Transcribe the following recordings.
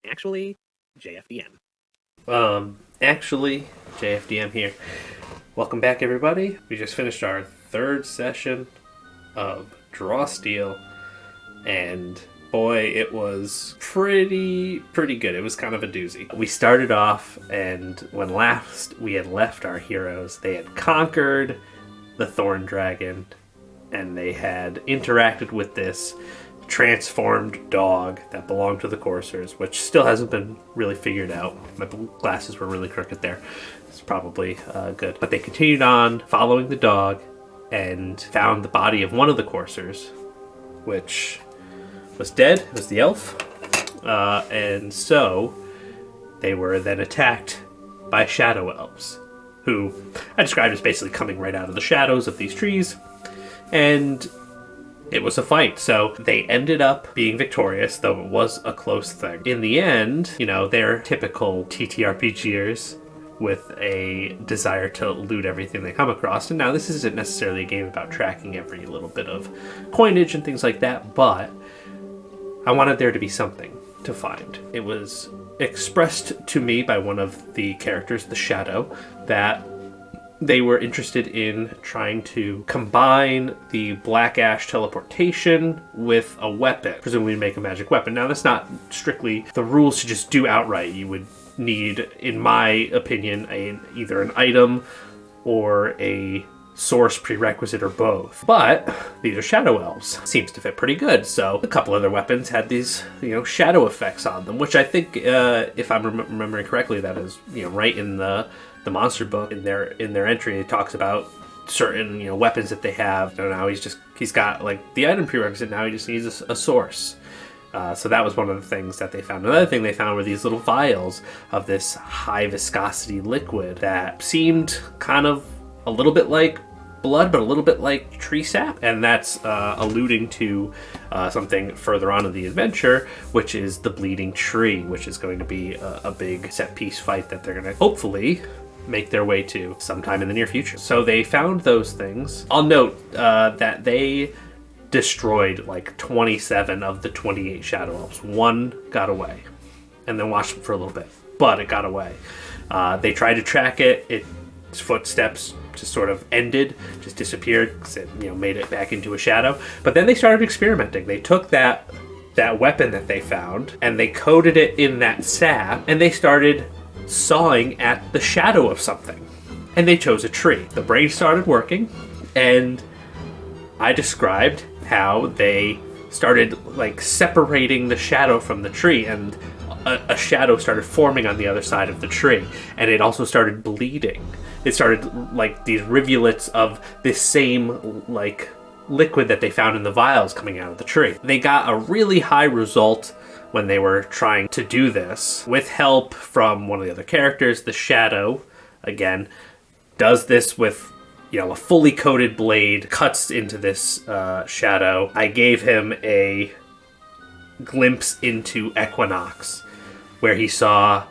Actually JFDM. Actually JFDM here. Welcome back, everybody. We just finished our third session of Draw Steel, and boy, it was pretty good. It was kind of a doozy. We started off, and when last we had left our heroes, they had conquered the Thorn Dragon, and they had interacted with this transformed dog that belonged to the coursers, which still hasn't been really figured out. My glasses were really crooked there. It's probably good. But they continued on following the dog and found the body of one of the coursers, which was dead. It was the elf. And so they were then attacked by shadow elves, who I described as basically coming right out of the shadows of these trees. And it was a fight, so they ended up being victorious, though it was a close thing. In the end, you know, they're typical TTRPGers with a desire to loot everything they come across. And now this isn't necessarily a game about tracking every little bit of coinage and things like that, but I wanted there to be something to find. It was expressed to me by one of the characters, the Shadow, that they were interested in trying to combine the black ash teleportation with a weapon, presumably to make a magic weapon. Now, that's not strictly the rules to just do outright. You would need, in my opinion, either an item or a source prerequisite or both. But these are shadow elves. Seems to fit pretty good. So a couple other weapons had these, shadow effects on them, which I think, if I'm remembering correctly, that is, right in the monster book. In their entry, it talks about certain weapons that they have. Now he's got like the item prerequisite. Now he just needs a source. So that was one of the things that they found. Another thing they found were these little vials of this high viscosity liquid that seemed kind of a little bit like blood, but a little bit like tree sap. And that's alluding to something further on in the adventure, which is the bleeding tree, which is going to be a big set piece fight that they're going to hopefully make their way to sometime in the near future. So they found those things. I'll note that they destroyed like 27 of the 28 shadow elves. One got away and then watched them for a little bit, but it got away. They tried to track it. Its footsteps just sort of ended, just disappeared because it made it back into a shadow. But then they started experimenting. They took that weapon that they found and they coated it in that sap, and they started sawing at the shadow of something, and they chose a tree. The brain started working, and I described how they started like separating the shadow from the tree, and a shadow started forming on the other side of the tree, and it also started bleeding. It started like these rivulets of this same like liquid that they found in the vials coming out of the tree. They got a really high result when they were trying to do this, with help from one of the other characters. The Shadow, again, does this with a fully coated blade, cuts into this shadow. I gave him a glimpse into Equinox, where he saw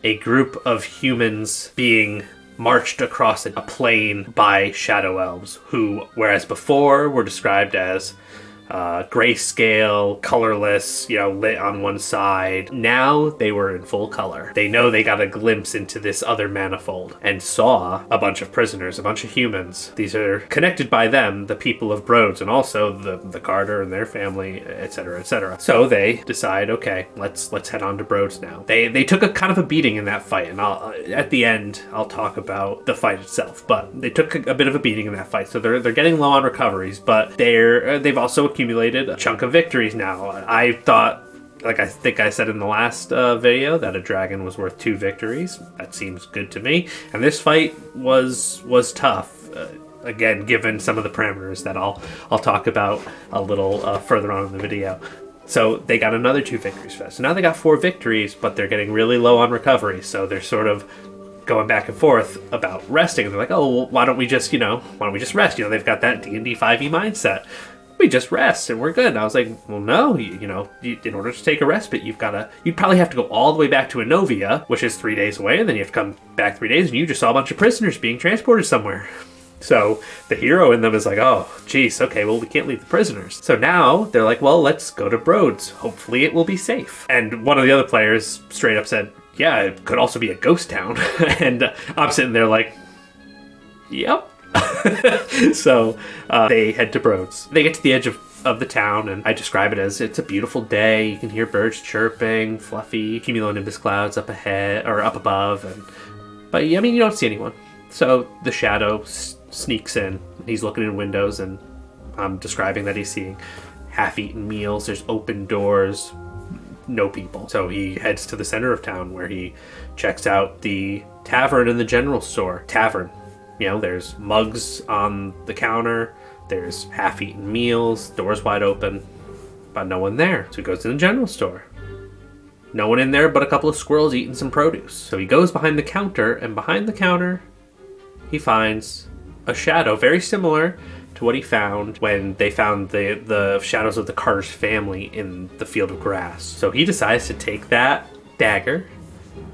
a group of humans being marched across a plain by shadow elves, who, whereas before were described as grayscale, colorless, lit on one side, now they were in full color. They know they got a glimpse into this other manifold and saw a bunch of prisoners, a bunch of humans. These are connected by them, the people of Broads, and also the Carter and their family, etc., etc. So they decide, okay, let's head on to Broads now. They took a kind of a beating in that fight, and at the end I'll talk about the fight itself. But they took a bit of a beating in that fight, so they're getting low on recoveries, but they've also accumulated a chunk of victories now. I thought, like I think I said in the last video, that a dragon was worth 2 victories. That seems good to me. And this fight was tough. Again, given some of the parameters that I'll talk about a little further on in the video. So they got another 2 victories fast. So now they got 4 victories, but they're getting really low on recovery. So they're sort of going back and forth about resting. And they're like, oh, well, why don't we just rest? They've got that D&D5e mindset. We just rest and we're good. And I was like, well, no, in order to take a respite, you'd probably have to go all the way back to Enovia, which is 3 days away, and then you have to come back 3 days, and you just saw a bunch of prisoners being transported somewhere. So the hero in them is like, oh, geez, okay, well, we can't leave the prisoners. So now they're like, well, let's go to Broads. Hopefully it will be safe. And one of the other players straight up said, yeah, it could also be a ghost town. And I'm sitting there like, yep. So they head to Broads. They get to the edge of the town, and I describe it as it's a beautiful day. You can hear birds chirping, fluffy cumulonimbus clouds up ahead or up above, but I mean, you don't see anyone. So the shadow sneaks in. He's looking in windows, and I'm describing that he's seeing half-eaten meals. There's open doors, no people. So he heads to the center of town, where he checks out the tavern and the general store. Tavern, there's mugs on the counter. There's half-eaten meals, doors wide open, but no one there. So he goes to the general store. No one in there but a couple of squirrels eating some produce. So he goes behind the counter, and behind the counter, he finds a shadow very similar to what he found when they found the shadows of the Carter's family in the field of grass. So he decides to take that dagger,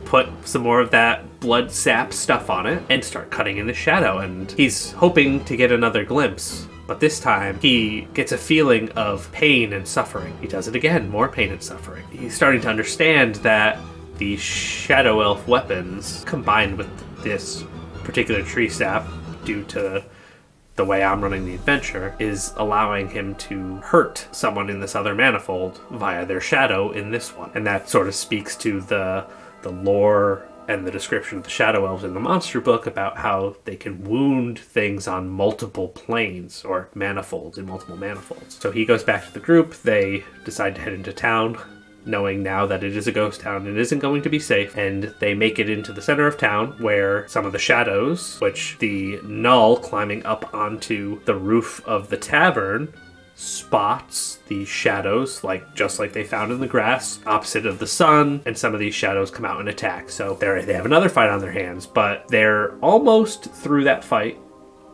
put some more of that blood sap stuff on it, and start cutting in the shadow. And he's hoping to get another glimpse. But this time, he gets a feeling of pain and suffering. He does it again, more pain and suffering. He's starting to understand that the Shadow Elf weapons, combined with this particular tree sap, due to the way I'm running the adventure, is allowing him to hurt someone in this other manifold via their shadow in this one. And that sort of speaks to the lore and the description of the Shadow Elves in the monster book about how they can wound things on multiple planes or manifolds in multiple manifolds. So he goes back to the group. They decide to head into town, knowing now that it is a ghost town and isn't going to be safe. And they make it into the center of town, where some of the shadows, which the Null climbing up onto the roof of the tavern spots the shadows, just like they found in the grass opposite of the sun, and some of these shadows come out and attack. So they have another fight on their hands, but they're almost through that fight.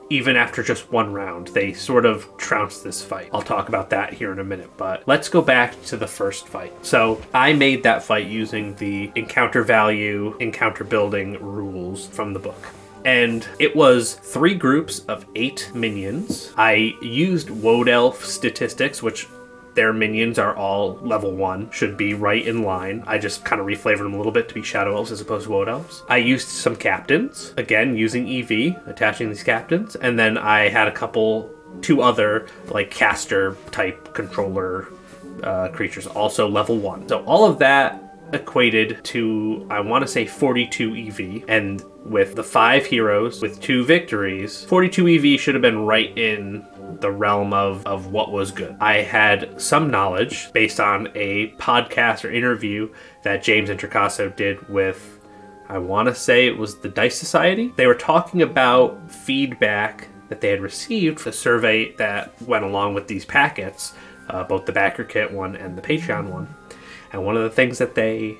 Even after just one round, they sort of trounce this fight. I'll talk about that here in a minute, but let's go back to the first fight. So I made that fight using the encounter value, encounter building rules from the book. And it was 3 groups of 8 minions. I used Woad Elf statistics, which their minions are all level 1, should be right in line. I just kind of reflavored them a little bit to be Shadow Elves as opposed to Woad Elves. I used some captains, again, using EV, attaching these captains. And then I had 2 other, caster type controller creatures, also level 1. So all of that equated to, I want to say, 42 EV. And with the 5 heroes with 2 victories, 42 EV should have been right in the realm of what was good. I had some knowledge based on a podcast or interview that James Intricasso did with, I want to say it was the Dice Society. They were talking about feedback that they had received, the survey that went along with these packets, both the Backer Kit one and the Patreon one. And one of the things that they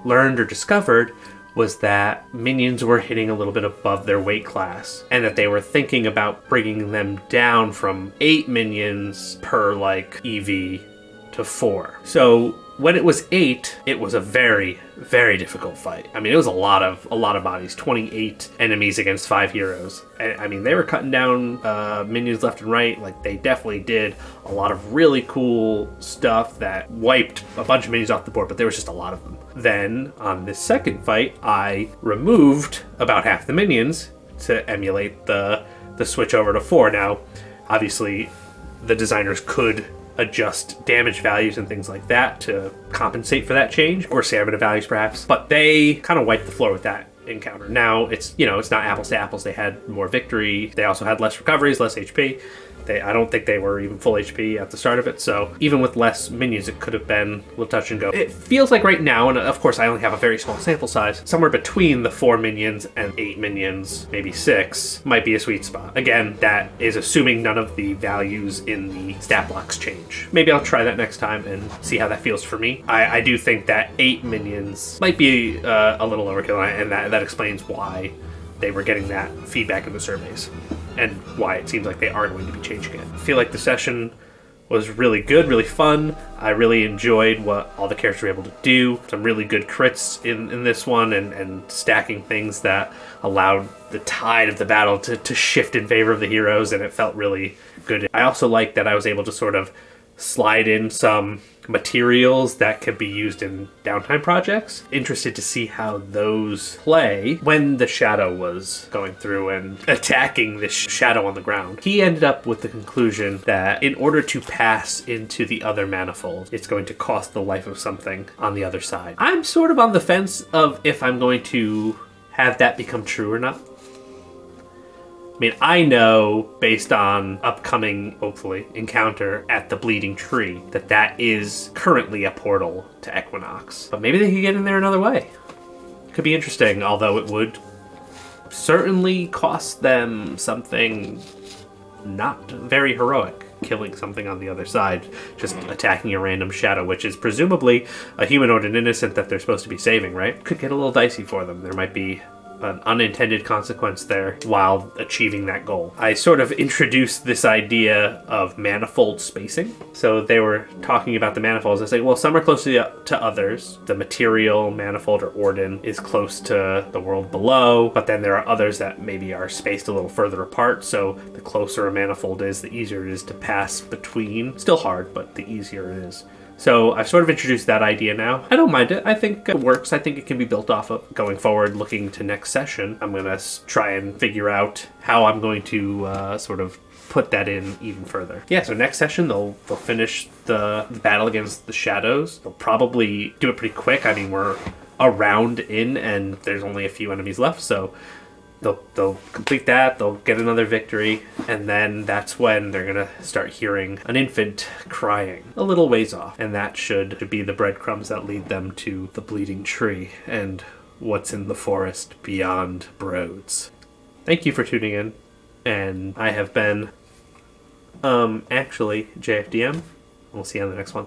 learned or discovered was that minions were hitting a little bit above their weight class, and that they were thinking about bringing them down from 8 minions per EV to 4. So when it was 8, it was a very, very difficult fight. I mean, it was a lot of bodies, 28 enemies against 5 heroes. And, I mean, they were cutting down minions left and right. They definitely did a lot of really cool stuff that wiped a bunch of minions off the board, but there was just a lot of them. Then, on this second fight, I removed about half the minions to emulate the switch over to 4. Now, obviously, the designers could adjust damage values and things like that to compensate for that change, or stamina values perhaps, but they kind of wiped the floor with that encounter. Now it's not apples to apples. They had more victory. They also had less recoveries, less HP. I don't think they were even full HP at the start of it, so even with less minions, it could have been a little touch and go. It feels like right now, and of course I only have a very small sample size, somewhere between the 4 minions and 8 minions, maybe 6, might be a sweet spot. Again, that is assuming none of the values in the stat blocks change. Maybe I'll try that next time and see how that feels for me. I do think that 8 minions might be a little overkill, and that explains why they were getting that feedback in the surveys, and why it seems like they are going to be changing it. I feel like the session was really good, really fun. I really enjoyed what all the characters were able to do. Some really good crits in this one, and stacking things that allowed the tide of the battle to shift in favor of the heroes, and it felt really good. I also liked that I was able to sort of slide in some materials that could be used in downtime projects. Interested to see how those play when the shadow was going through and attacking this shadow on the ground. He ended up with the conclusion that in order to pass into the other manifold, it's going to cost the life of something on the other side. I'm sort of on the fence of if I'm going to have that become true or not. I mean, I know, based on upcoming, hopefully, encounter at the Bleeding Tree, that is currently a portal to Equinox. But maybe they could get in there another way. Could be interesting, although it would certainly cost them something not very heroic. Killing something on the other side, just attacking a random shadow, which is presumably a humanoid and innocent that they're supposed to be saving, right? Could get a little dicey for them. There might be an unintended consequence there while achieving that goal. I sort of introduced this idea of manifold spacing. So they were talking about the manifolds. I say, well, some are close to others. The material manifold or Orden is close to the world below, but then there are others that maybe are spaced a little further apart. So the closer a manifold is, the easier it is to pass between. Still hard, but the easier it is. So I've sort of introduced that idea now. I don't mind it. I think it works. I think it can be built off of. Going forward, looking to next session, I'm going to try and figure out how I'm going to sort of put that in even further. Yeah, so next session, they'll finish the battle against the shadows. They'll probably do it pretty quick. I mean, we're a round in, and there's only a few enemies left, so they'll complete that, they'll get another victory, and then that's when they're gonna start hearing an infant crying a little ways off, and that should be the breadcrumbs that lead them to the Bleeding Tree and what's in the forest beyond Broads. Thank you for tuning in, and I have been Actually JFDM. We'll see you on the next one.